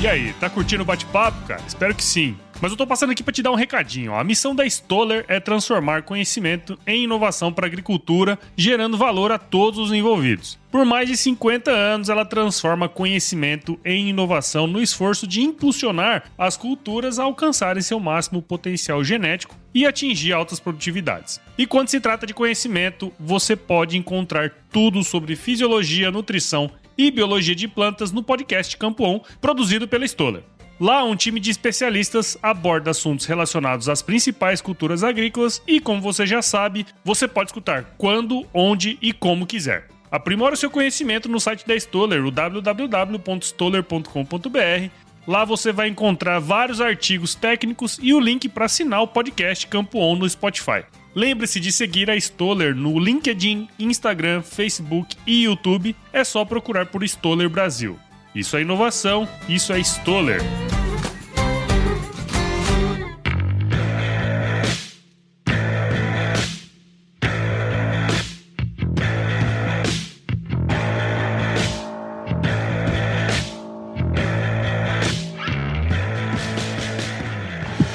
E aí, tá curtindo o bate-papo, cara? Espero que sim. Mas eu tô passando aqui para te dar um recadinho. A missão da Stoller é transformar conhecimento em inovação para a agricultura, gerando valor a todos os envolvidos. Por mais de 50 anos, ela transforma conhecimento em inovação no esforço de impulsionar as culturas a alcançarem seu máximo potencial genético e atingir altas produtividades. E quando se trata de conhecimento, você pode encontrar tudo sobre fisiologia, nutrição e biologia de plantas no podcast Campo On, produzido pela Stoller. Lá, um time de especialistas aborda assuntos relacionados às principais culturas agrícolas e, como você já sabe, você pode escutar quando, onde e como quiser. Aprimore o seu conhecimento no site da Stoller, o www.stoller.com.br. Lá você vai encontrar vários artigos técnicos e o link para assinar o podcast Campo On no Spotify. Lembre-se de seguir a Stoller no LinkedIn, Instagram, Facebook e YouTube. É só procurar por Stoller Brasil. Isso é inovação, isso é Stoller.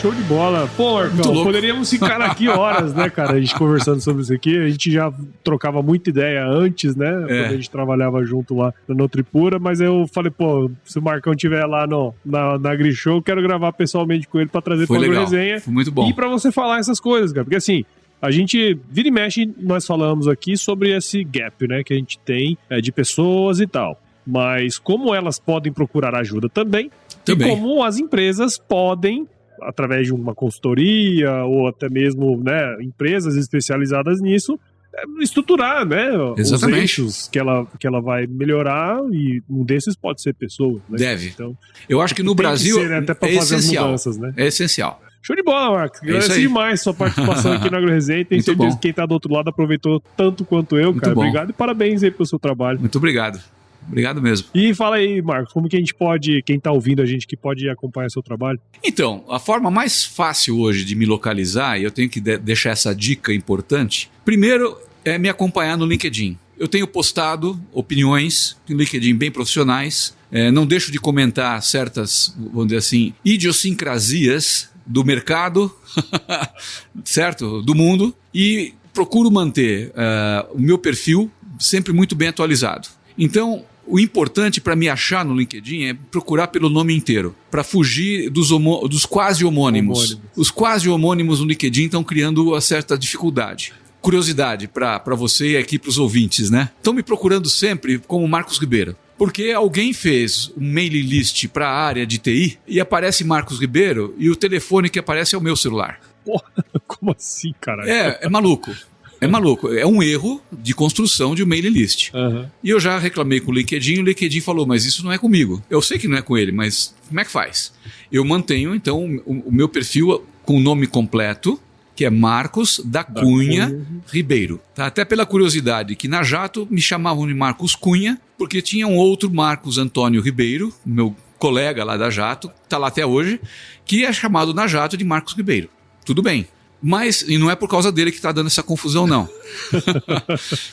Show de bola. Pô, Marcão, poderíamos ficar aqui horas, né, cara? A gente conversando sobre isso aqui. A gente já trocava muita ideia antes, né? Quando a gente trabalhava junto lá na Nutripura, mas eu falei, pô, se o Marcão estiver lá na AgriShow, eu quero gravar pessoalmente com ele pra trazer pra resenha. Foi muito bom. E pra você falar essas coisas, cara. Porque assim, a gente, vira e mexe, nós falamos aqui sobre esse gap, né, que a gente tem de pessoas e tal. Mas como elas podem procurar ajuda também. E como as empresas podem, através de uma consultoria ou até mesmo, né, empresas especializadas nisso, estruturar, né, os eixos que ela vai melhorar, e um desses pode ser pessoas, né? Deve. Então, eu acho que no Brasil ser, né, até pra fazer essencial. As mudanças, né? É essencial. Show de bola, Marcos. Agradeço demais sua participação aqui na AgroResenha. Tenho certeza que quem tá do outro lado aproveitou tanto quanto eu, cara. Obrigado e parabéns aí pelo seu trabalho. Muito obrigado. Obrigado mesmo. E fala aí, Marcos, como que a gente pode, quem está ouvindo a gente, que pode acompanhar seu trabalho? Então, a forma mais fácil hoje de me localizar, e eu tenho que deixar essa dica importante, primeiro é me acompanhar no LinkedIn. Eu tenho postado opiniões no LinkedIn bem profissionais, não deixo de comentar certas, vamos dizer assim, idiosincrasias do mercado, certo? Do mundo, e procuro manter o meu perfil sempre muito bem atualizado. Então, o importante para me achar no LinkedIn é procurar pelo nome inteiro, para fugir dos quase homônimos. Os quase homônimos no LinkedIn estão criando uma certa dificuldade. Curiosidade para você e aqui para os ouvintes, né? Estão me procurando sempre como Marcos Ribeiro, porque alguém fez um mailing list para a área de TI e aparece Marcos Ribeiro e o telefone que aparece é o meu celular. Porra, como assim, cara? É maluco. É maluco. É um erro de construção de um mailing list. E eu já reclamei com o LinkedIn falou, mas isso não é comigo. Eu sei que não é com ele, mas como é que faz? Eu mantenho, então, o meu perfil com o nome completo, que é Marcos da Cunha Ribeiro. Tá? Até pela curiosidade, que na Jato me chamavam de Marcos Cunha, porque tinha um outro Marcos Antônio Ribeiro, meu colega lá da Jato, está lá até hoje, que é chamado na Jato de Marcos Ribeiro. Tudo bem. Mas, e não é por causa dele que está dando essa confusão, não.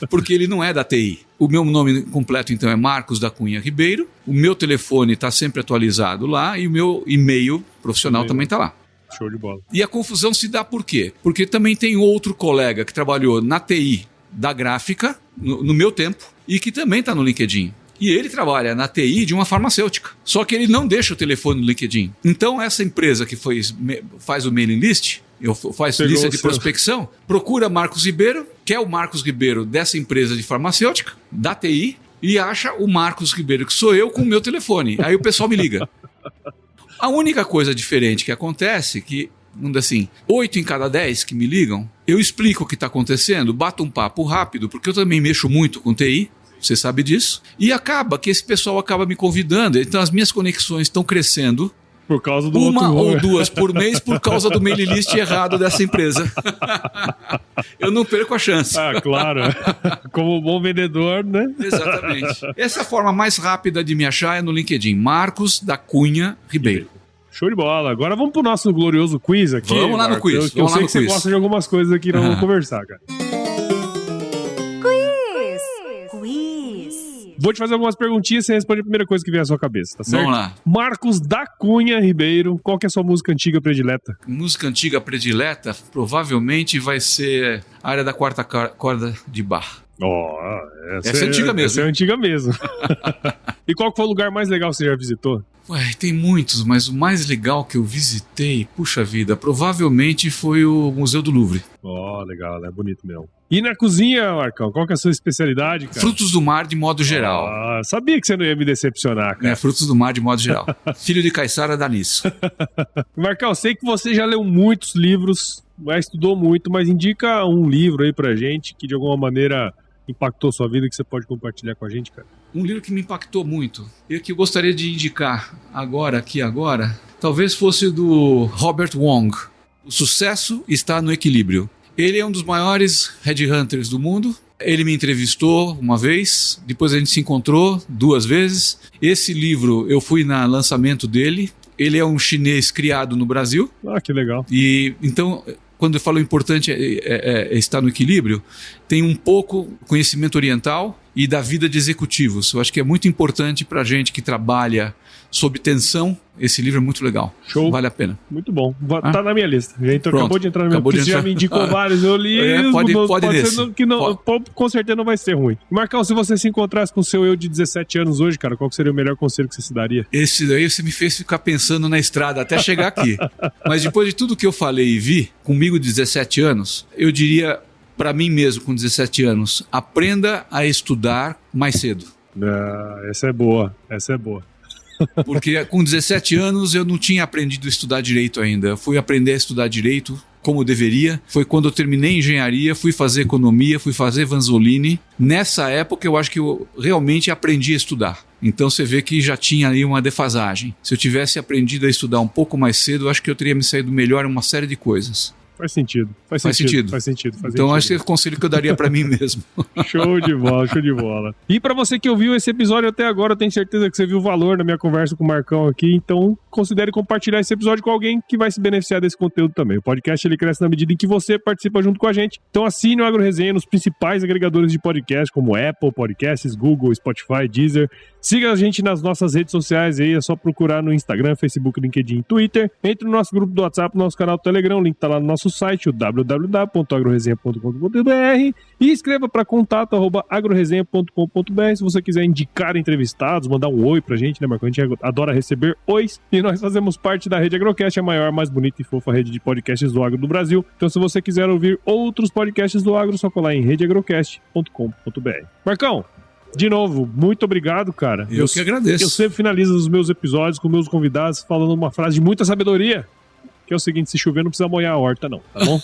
Porque ele não é da TI. O meu nome completo, então, é Marcos da Cunha Ribeiro. O meu telefone está sempre atualizado lá e o meu e-mail profissional também está lá. Show de bola. E a confusão se dá por quê? Porque também tem outro colega que trabalhou na TI da gráfica, no meu tempo, e que também está no LinkedIn. E ele trabalha na TI de uma farmacêutica. Só que ele não deixa o telefone no LinkedIn. Então, essa empresa que faz o mailing list, faz lista de prospecção, procura Marcos Ribeiro, que é o Marcos Ribeiro dessa empresa de farmacêutica, da TI, e acha o Marcos Ribeiro, que sou eu, com o meu telefone. Aí o pessoal me liga. A única coisa diferente que acontece, que, vamos dizer assim, 8 em cada 10 que me ligam, eu explico o que está acontecendo, bato um papo rápido, porque eu também mexo muito com TI, você sabe disso, e acaba que esse pessoal acaba me convidando, então as minhas conexões estão crescendo, por causa do uma ou duas por mês por causa do mailing list errado dessa empresa. Eu não perco a chance. Ah, claro. Como bom vendedor, né? Exatamente. Essa é a forma mais rápida de me achar, é no LinkedIn. Marcos da Cunha Ribeiro. Show de bola. Agora vamos pro nosso glorioso quiz aqui. Vamos lá no quiz. Eu sei que você gosta de algumas coisas aqui, nós vamos conversar, cara. Vou te fazer algumas perguntinhas e você responde a primeira coisa que vier à sua cabeça, tá certo? Vamos lá. Marcos da Cunha Ribeiro, qual que é a sua música antiga predileta? Música antiga predileta provavelmente vai ser a área da quarta corda de Bach. Essa é antiga mesmo. Essa é antiga mesmo. E qual que foi o lugar mais legal que você já visitou? Ué, tem muitos, mas o mais legal que eu visitei, puxa vida, provavelmente foi o Museu do Louvre. Legal, é bonito mesmo. E na cozinha, Marcão, qual que é a sua especialidade, cara? Frutos do mar de modo geral. Sabia que você não ia me decepcionar, cara. Frutos do mar de modo geral. Filho de Caiçara dá nisso. Marcão, sei que você já leu muitos livros, estudou muito, mas indica um livro aí pra gente que de alguma maneira impactou sua vida que você pode compartilhar com a gente, cara. Um livro que me impactou muito e que eu gostaria de indicar agora, talvez fosse do Robert Wong. O sucesso está no equilíbrio. Ele é um dos maiores headhunters do mundo. Ele me entrevistou uma vez, depois a gente se encontrou 2 vezes. Esse livro, eu fui no lançamento dele. Ele é um chinês criado no Brasil. Que legal. E então, quando eu falo importante é estar no equilíbrio, tem um pouco conhecimento oriental e da vida de executivos. Eu acho que é muito importante para a gente que trabalha sob tensão. Esse livro é muito legal. Show. Vale a pena. Muito bom. Tá na minha lista. Acabou de entrar na minha lista. Você já me indicou vários. Eu li. Pode nesse. Com certeza não vai ser ruim. Marcão, se você se encontrasse com o seu eu de 17 anos hoje, cara, qual seria o melhor conselho que você se daria? Esse daí você me fez ficar pensando na estrada até chegar aqui. Mas depois de tudo que eu falei e vi, comigo de 17 anos, eu diria para mim mesmo com 17 anos, aprenda a estudar mais cedo. Essa é boa. Porque com 17 anos eu não tinha aprendido a estudar direito ainda. Eu fui aprender a estudar direito como deveria. Foi quando eu terminei engenharia, fui fazer economia, fui fazer Vanzolini. Nessa época eu acho que eu realmente aprendi a estudar. Então você vê que já tinha aí uma defasagem. Se eu tivesse aprendido a estudar um pouco mais cedo, eu acho que eu teria me saído melhor em uma série de coisas. Faz sentido. Então acho que é o conselho que eu daria pra mim mesmo. Show de bola. E pra você que ouviu esse episódio até agora, eu tenho certeza que você viu o valor na minha conversa com o Marcão aqui, então considere compartilhar esse episódio com alguém que vai se beneficiar desse conteúdo também. O podcast ele cresce na medida em que você participa junto com a gente. Então assine o AgroResenha nos principais agregadores de podcast, como Apple Podcasts, Google, Spotify, Deezer. Siga a gente nas nossas redes sociais aí, é só procurar no Instagram, Facebook, LinkedIn e Twitter. Entre no nosso grupo do WhatsApp, no nosso canal do Telegram, o link tá lá no nosso site, o www.agroresenha.com.br, e escreva para contato@agroresenha.com.br se você quiser indicar entrevistados, mandar um oi pra gente, né, Marcão? A gente adora receber ois, e nós fazemos parte da Rede Agrocast, a maior, mais bonita e fofa rede de podcasts do agro do Brasil. Então se você quiser ouvir outros podcasts do agro, é só colar em redeagrocast.com.br. Marcão, de novo, muito obrigado, cara. Eu que agradeço. Eu sempre finalizo os meus episódios com meus convidados falando uma frase de muita sabedoria, que é o seguinte: se chover não precisa molhar a horta não, tá bom?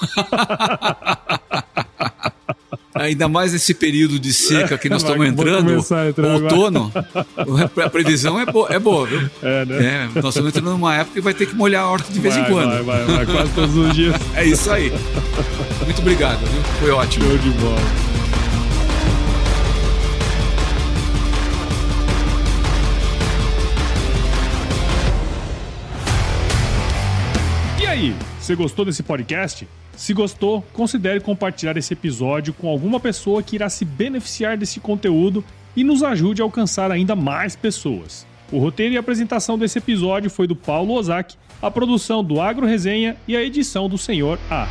Ainda mais nesse período de seca que nós estamos entrando, outono, a previsão é boa, viu? Né? Nós estamos entrando numa época que vai ter que molhar a horta de vez em quando. Vai, quase todos os dias. É isso aí. Muito obrigado, viu? Foi ótimo. Show de bola. E aí, você gostou desse podcast? Se gostou, considere compartilhar esse episódio com alguma pessoa que irá se beneficiar desse conteúdo e nos ajude a alcançar ainda mais pessoas. O roteiro e a apresentação desse episódio foi do Paulo Ozaki, a produção do Agro Resenha e a edição do Senhor A.